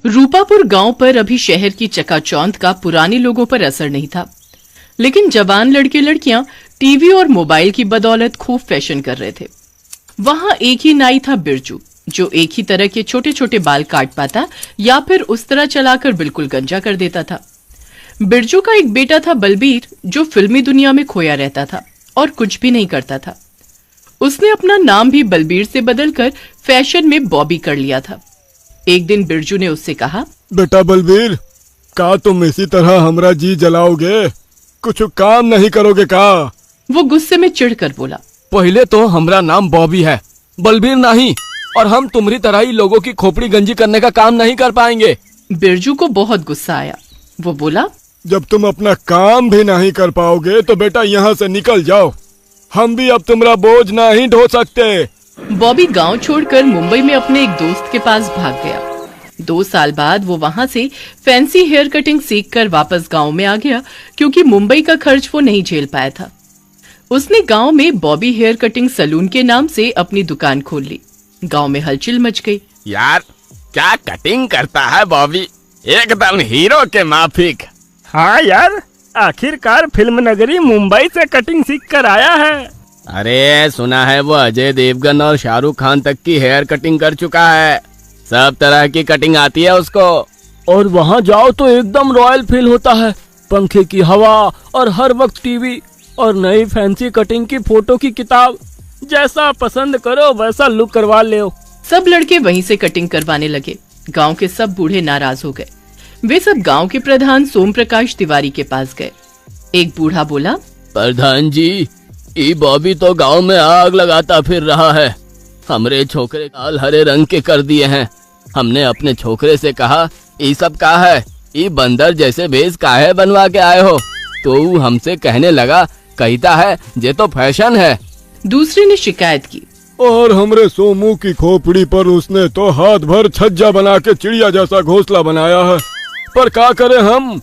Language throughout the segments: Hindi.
रूपापुर गांव पर अभी शहर की चकाचौंध का पुराने लोगों पर असर नहीं था, लेकिन जवान लड़के लड़कियां टीवी और मोबाइल की बदौलत खूब फैशन कर रहे थे। वहां एक ही नाई था बिरजू, जो एक ही तरह के छोटे छोटे बाल काट पाता या फिर उस तरह चलाकर बिल्कुल गंजा कर देता था। बिरजू का एक बेटा था बलबीर, जो फिल्मी दुनिया में खोया रहता था और कुछ भी नहीं करता था। उसने अपना नाम भी बलबीर से बदलकर फैशन में बॉबी कर लिया था। एक दिन बिरजू ने उससे कहा, बेटा बलबीर, का तुम इसी तरह हमरा जी जलाओगे? कुछ काम नहीं करोगे का? वो गुस्से में चिढ़कर बोला, पहले तो हमरा नाम बॉबी है, बलबीर नहीं, और हम तुम्हारी तरह ही लोगों की खोपड़ी गंजी करने का काम नहीं कर पाएंगे। बिरजू को बहुत गुस्सा आया। वो बोला, जब तुम अपना काम भी नहीं कर पाओगे तो बेटा यहाँ से निकल जाओ, हम भी अब तुम्हारा बोझ नहीं ढो सकते। बॉबी गांव छोड़कर मुंबई में अपने एक दोस्त के पास भाग गया। 2 साल बाद वो वहां से फैंसी हेयर कटिंग सीखकर वापस गांव में आ गया, क्योंकि मुंबई का खर्च वो नहीं झेल पाया था। उसने गांव में बॉबी हेयर कटिंग सैलून के नाम से अपनी दुकान खोल ली। गांव में हलचल मच गई। यार, क्या कटिंग करता है बॉबी, एकदम हीरो के माफिक। हाँ यार, आखिरकार फिल्म नगरी मुंबई से कटिंग सीख कर आया है। अरे सुना है वो अजय देवगन और शाहरुख खान तक की हेयर कटिंग कर चुका है, सब तरह की कटिंग आती है उसको। और वहाँ जाओ तो एकदम रॉयल फील होता है, पंखे की हवा और हर वक्त टीवी और नई फैंसी कटिंग की फोटो की किताब। जैसा पसंद करो वैसा लुक करवा ले। सब लड़के वहीं से कटिंग करवाने लगे। गांव के सब बूढ़े नाराज हो गए। वे सब गांव के प्रधान सोम प्रकाश तिवारी के पास गए। एक बूढ़ा बोला, प्रधान जी, ये बॉबी तो गांव में आग लगाता फिर रहा है। हमरे छोकरे लाल हरे रंग के कर दिए हैं। हमने अपने छोकरे से कहा, ये सब का है, ये बंदर जैसे भेष काहे बनवा के आए हो? तो वो हमसे कहने लगा, कहता है ये तो फैशन है। दूसरे ने शिकायत की, और हमरे सोमू की खोपड़ी पर उसने तो हाथ भर छज्जा बना के चिड़िया जैसा घोंसला बनाया है। पर क्या करे, हम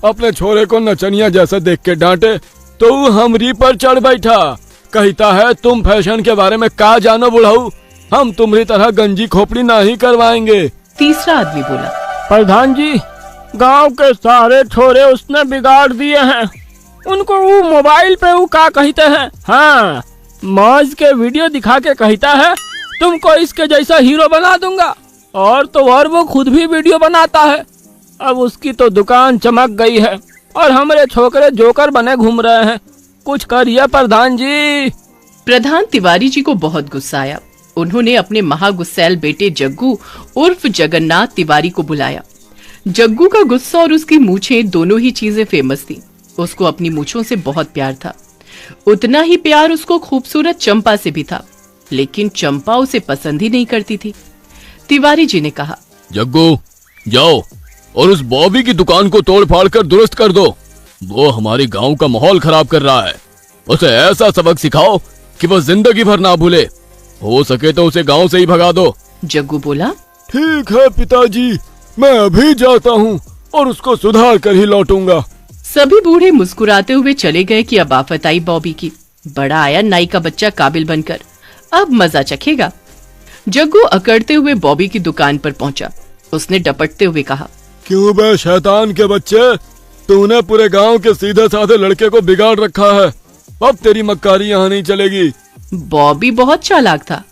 अपने छोरे को नचनिया जैसा देख के डांटे तो वो हमरी पर चढ़ बैठा। कहता है, तुम फैशन के बारे में क्या जानो बुढ़ाऊ, हम तुम्हारी तरह गंजी खोपड़ी नहीं करवाएंगे। तीसरा आदमी बोला, प्रधान जी, गांव के सारे छोरे उसने बिगाड़ दिए हैं। उनको वो मोबाइल पे वो क्या कहते हैं, हाँ, मौज के वीडियो दिखा के कहता है तुमको इसके जैसा हीरो बना दूंगा। और वो खुद भी वीडियो बनाता है। अब उसकी तो दुकान चमक गई है और हमारे छोकरे जोकर बने घूम रहे हैं। कुछ करिए प्रधान जी। प्रधान तिवारी जी को बहुत गुस्सा आया। उन्होंने अपने महागुस्सैल बेटे जग्गू उर्फ जगन्नाथ तिवारी को बुलाया। जग्गू का गुस्सा और उसकी मूछें दोनों ही चीजें फेमस थी। उसको अपनी मूछों से बहुत प्यार था। उतना ही प्यार उसको खूबसूरत चंपा से भी था, लेकिन चंपा उसे पसंद ही नहीं करती थी। तिवारी जी ने कहा, जग्गू, जाओ और उस बॉबी की दुकान को तोड़ फाड़ कर दुरुस्त कर दो। वो हमारे गांव का माहौल खराब कर रहा है। उसे ऐसा सबक सिखाओ कि वो जिंदगी भर ना भूले। हो सके तो उसे गांव से ही भगा दो। जग्गू बोला, ठीक है पिताजी, मैं अभी जाता हूँ और उसको सुधार कर ही लौटूंगा। सभी बूढ़े मुस्कुराते हुए चले गए कि अब आफत आई बॉबी की। बड़ा आया नाई का बच्चा काबिल बनकर, अब मजा चखेगा। जग्गू अकड़ते हुए बॉबी की दुकान पर पहुंचा। उसने डपटते हुए कहा, क्यों बे शैतान के बच्चे, तूने पूरे गांव के सीधे साधे लड़के को बिगाड़ रखा है। अब तेरी मक्कारी यहाँ नहीं चलेगी। बॉबी बहुत चालाक था।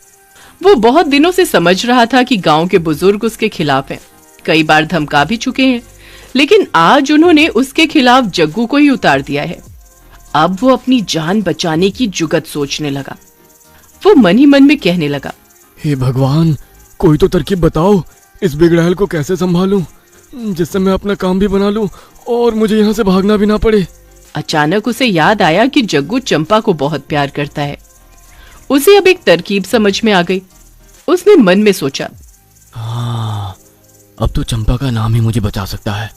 वो बहुत दिनों से समझ रहा था कि गांव के बुजुर्ग उसके खिलाफ हैं। कई बार धमका भी चुके हैं, लेकिन आज उन्होंने उसके खिलाफ जग्गू को ही उतार दिया है। अब वो अपनी जान बचाने की जुगत सोचने लगा। वो मन ही मन में कहने लगा, हे भगवान, कोई तो तरकीब बताओ, इस बिगड़ैल को कैसे संभालूं जिससे मैं अपना काम भी बना लूं और मुझे यहाँ से भागना भी ना पड़े। अचानक उसे याद आया कि जग्गू चंपा को बहुत प्यार करता है। उसे अब एक तरकीब समझ में आ गई। उसने मन में सोचा, हाँ, अब तो चंपा का नाम ही मुझे बचा सकता है।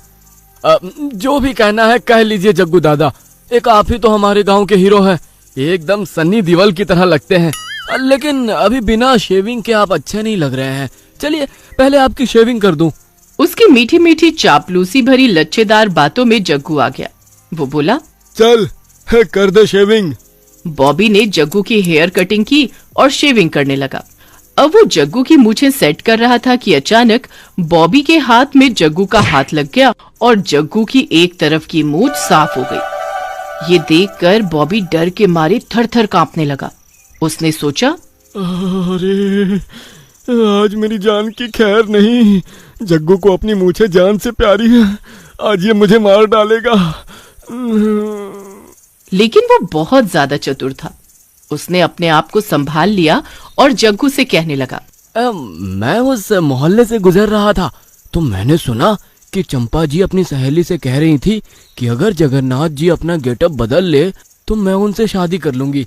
जो भी कहना है कह लीजिए जग्गू दादा, एक आप ही तो हमारे गांव के हीरो हैं। एकदम सन्नी देओल की तरह लगते हैं, लेकिन अभी बिना शेविंग के आप अच्छे नहीं लग रहे हैं। चलिए पहले आपकी शेविंग कर दूं। उसकी मीठी मीठी चापलूसी भरी लच्छेदार बातों में जग्गू आ गया। वो बोला, चल कर दे शेविंग। बॉबी ने जग्गू की हेयर कटिंग की और शेविंग करने लगा। अब वो जग्गू की मूछें सेट कर रहा था कि अचानक बॉबी के हाथ में जग्गू का हाथ लग गया और जग्गू की एक तरफ की मूछ साफ हो गई। ये देखकर बॉबी डर के मारे थर-थर कांपने लगा। उसने सोचा, अरे आज मेरी जान की खैर नहीं। जग्गू को अपनी मूछें जान से प्यारी है, आज ये मुझे मार डालेगा। लेकिन वो बहुत ज्यादा चतुर था। उसने अपने आप को संभाल लिया और जग्गू से कहने लगा, मैं उस मोहल्ले से गुजर रहा था तो मैंने सुना कि चंपा जी अपनी सहेली से कह रही थी कि अगर जगन्नाथ जी अपना गेटअप बदल ले तो मैं उनसे शादी कर लूंगी।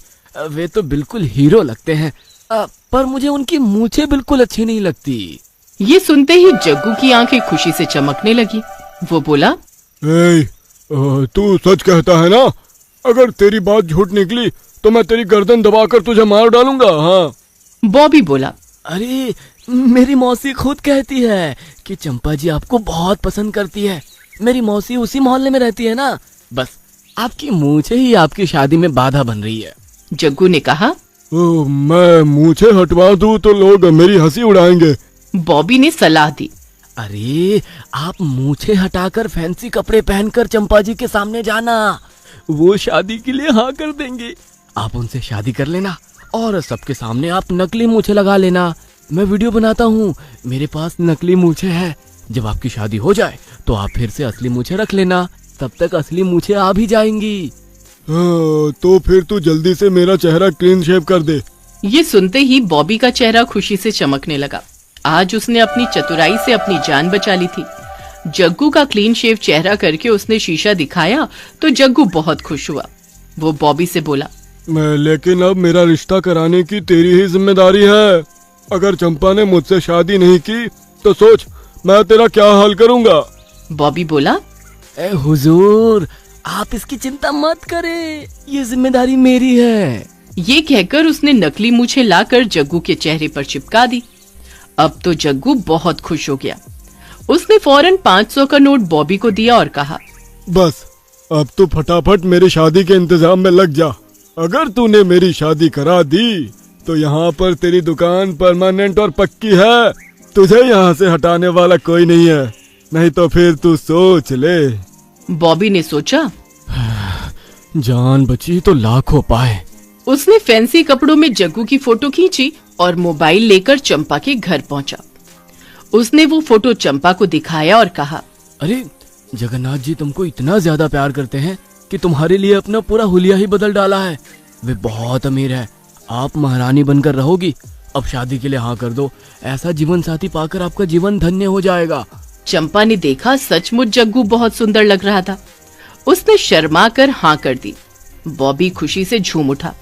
वे तो बिल्कुल हीरो लगते हैं, पर मुझे उनकी मूछें बिल्कुल अच्छी नहीं लगती। ये सुनते ही जग्गू की आंखें खुशी से चमकने लगी। वो बोला, तू सच कहता है ना? अगर तेरी बात झूठ निकली तो मैं तेरी गर्दन दबाकर तुझे मार डालूंगा। हाँ। बॉबी बोला, अरे मेरी मौसी खुद कहती है कि चंपा जी आपको बहुत पसंद करती है। मेरी मौसी उसी मोहल्ले में रहती है ना, बस आपकी मूछें ही आपकी शादी में बाधा बन रही है। जग्गू ने कहा, मैं मूछें हटवा दूं तो लोग मेरी हंसी उड़ाएंगे। बॉबी ने सलाह दी, अरे आप मूछें हटाकर फैंसी कपड़े पहनकर चंपा जी के सामने जाना, वो शादी के लिए हाँ कर देंगे। आप उनसे शादी कर लेना और सबके सामने आप नकली मूछें लगा लेना। मैं वीडियो बनाता हूँ, मेरे पास नकली मूछें हैं। जब आपकी शादी हो जाए तो आप फिर से असली मूछें रख लेना, तब तक असली मूछें आ भी जाएंगी। तो फिर तू जल्दी से मेरा चेहरा क्लीन शेव कर दे। ये सुनते ही बॉबी का चेहरा खुशी से चमकने लगा। आज उसने अपनी चतुराई से अपनी जान बचा ली थी। जग्गू का क्लीन शेव चेहरा करके उसने शीशा दिखाया तो जग्गू बहुत खुश हुआ। वो बॉबी से बोला, लेकिन अब मेरा रिश्ता कराने की तेरी ही जिम्मेदारी है। अगर चंपा ने मुझसे शादी नहीं की तो सोच मैं तेरा क्या हाल करूंगा। बॉबी बोला, ए हुजूर, आप इसकी चिंता मत करें, ये जिम्मेदारी मेरी है। ये कहकर उसने नकली मूछें लाकर जग्गू के चेहरे पर चिपका दी। अब तो जग्गू बहुत खुश हो गया। उसने फौरन 500 का नोट बॉबी को दिया और कहा, बस अब तू फटाफट मेरी शादी के इंतजाम में लग जा। अगर तूने मेरी शादी करा दी तो यहाँ पर तेरी दुकान परमानेंट और पक्की है। तुझे यहाँ से हटाने वाला कोई नहीं है, नहीं तो फिर तू सोच ले। बॉबी ने सोचा, जान बची तो लाखों पाए। उसने फैंसी कपड़ों में जग्गू की फोटो खींची और मोबाइल लेकर चंपा के घर पहुंचा। उसने वो फोटो चंपा को दिखाया और कहा, अरे जगन्नाथ जी तुमको इतना ज्यादा प्यार करते हैं कि तुम्हारे लिए अपना पूरा हुलिया ही बदल डाला है। वे बहुत अमीर है, आप महारानी बनकर रहोगी। अब शादी के लिए हाँ कर दो, ऐसा जीवन साथी पाकर आपका जीवन धन्य हो जाएगा। चंपा ने देखा सचमुच जग्गू बहुत सुंदर लग रहा था। उसने शर्मा कर हाँ कर दी। बॉबी खुशी से झूम उठा।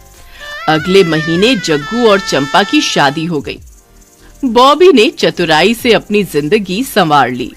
अगले महीने जग्गू और चंपा की शादी हो गई। बॉबी ने चतुराई से अपनी जिंदगी संवार ली।